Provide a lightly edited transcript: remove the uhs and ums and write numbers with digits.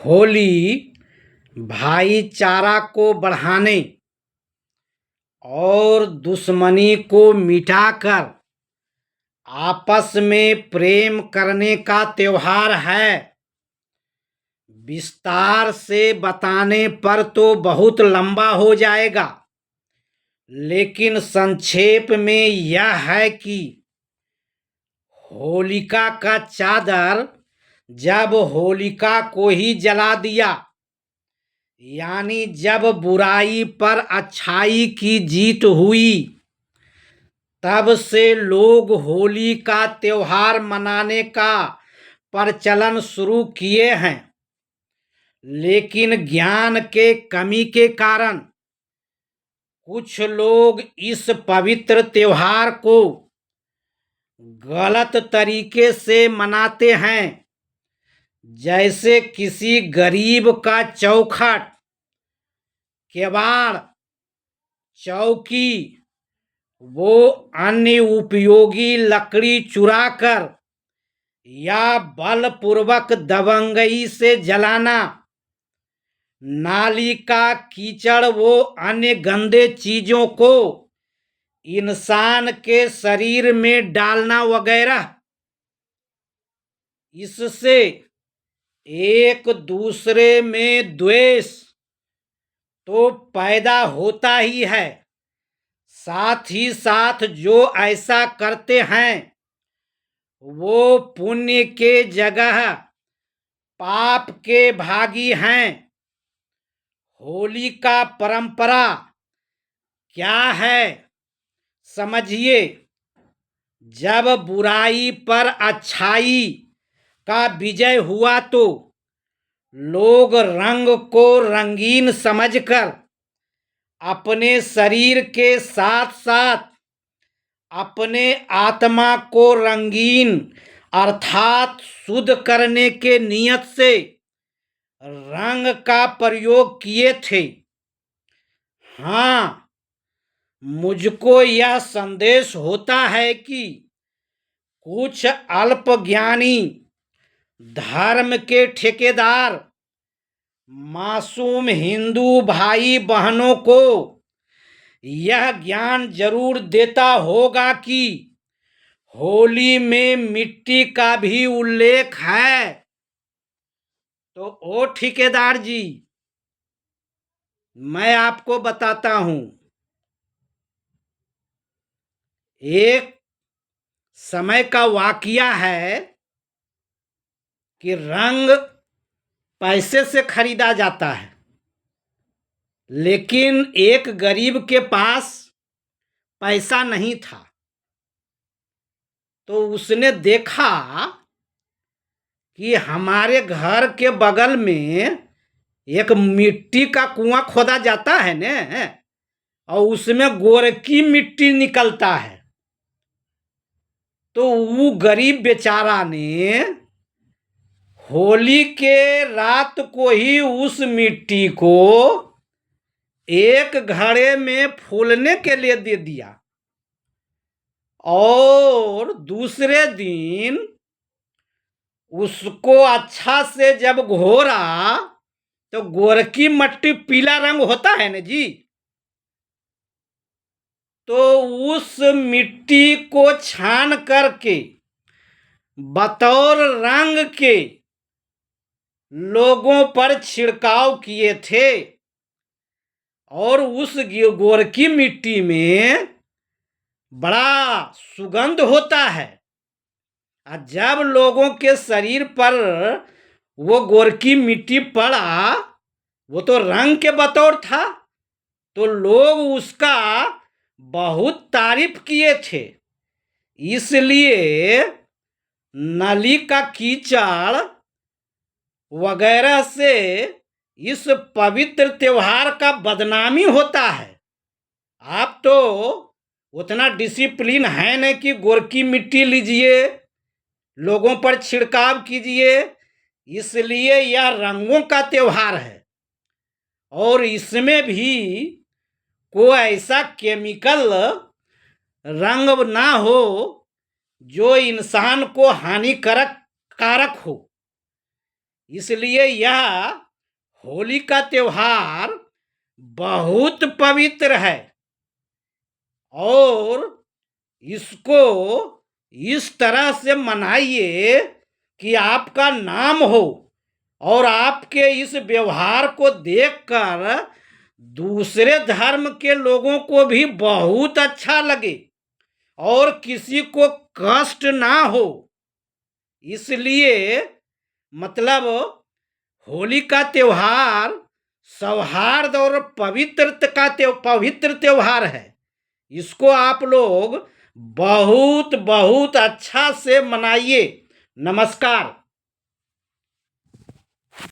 होली भाईचारा को बढ़ाने और दुश्मनी को मिटाकर आपस में प्रेम करने का त्योहार है। विस्तार से बताने पर तो बहुत लंबा हो जाएगा, लेकिन संक्षेप में यह है कि होलिका का चादर जब होलिका को ही जला दिया, यानी जब बुराई पर अच्छाई की जीत हुई, तब से लोग होली का त्योहार मनाने का प्रचलन शुरू किए हैं। लेकिन ज्ञान के कमी के कारण कुछ लोग इस पवित्र त्योहार को गलत तरीके से मनाते हैं, जैसे किसी गरीब का चौखट, केवाड़, चौकी वो अन्य उपयोगी लकड़ी चुराकर या बलपूर्वक दबंगई से जलाना, नाली का कीचड़ वो अन्य गंदे चीजों को इंसान के शरीर में डालना वगैरह। इससे एक दूसरे में द्वेष तो पैदा होता ही है, साथ ही साथ जो ऐसा करते हैं वो पुण्य के जगह पाप के भागी हैं। होली का परंपरा क्या है समझिए। जब बुराई पर अच्छाई का विजय हुआ तो लोग रंग को रंगीन समझकर अपने शरीर के साथ साथ अपने आत्मा को रंगीन अर्थात शुद्ध करने के नियत से रंग का प्रयोग किए थे। हाँ, मुझको यह संदेश होता है कि कुछ अल्पज्ञानी धर्म के ठेकेदार मासूम हिंदू भाई बहनों को यह ज्ञान जरूर देता होगा कि होली में मिट्टी का भी उल्लेख है। तो ओ ठेकेदार जी, मैं आपको बताता हूं, एक समय का वाकया है कि रंग पैसे से खरीदा जाता है, लेकिन एक गरीब के पास पैसा नहीं था, तो उसने देखा कि हमारे घर के बगल में एक मिट्टी का कुआं खोदा जाता है ने, और उसमें गोरकी मिट्टी निकलता है। तो वो गरीब बेचारा ने होली के रात को ही उस मिट्टी को एक घड़े में फूलने के लिए दे दिया, और दूसरे दिन उसको अच्छा से जब घोरा तो गोरकी मिट्टी पीला रंग होता है ना जी, तो उस मिट्टी को छान करके बतौर रंग के लोगों पर छिड़काव किए थे, और उस गोरकी मिट्टी में बड़ा सुगंध होता है। और जब लोगों के शरीर पर वो गोरकी मिट्टी पड़ा, वो तो रंग के बतौर था, तो लोग उसका बहुत तारीफ किए थे। इसलिए नली का कीचड़ वगैरह से इस पवित्र त्योहार का बदनामी होता है। आप तो उतना डिसिप्लिन है नहीं कि गोरकी मिट्टी लीजिए, लोगों पर छिड़काव कीजिए। इसलिए यह रंगों का त्योहार है, और इसमें भी कोई ऐसा केमिकल रंग ना हो जो इंसान को हानिकारक हो। इसलिए यह होली का त्योहार बहुत पवित्र है और इसको इस तरह से मनाइए कि आपका नाम हो और आपके इस व्यवहार को देखकर दूसरे धर्म के लोगों को भी बहुत अच्छा लगे और किसी को कष्ट ना हो। इसलिए मतलब होली का त्योहार सौहार्द और पवित्र त्योहार है। इसको आप लोग बहुत बहुत अच्छा से मनाइए। नमस्कार।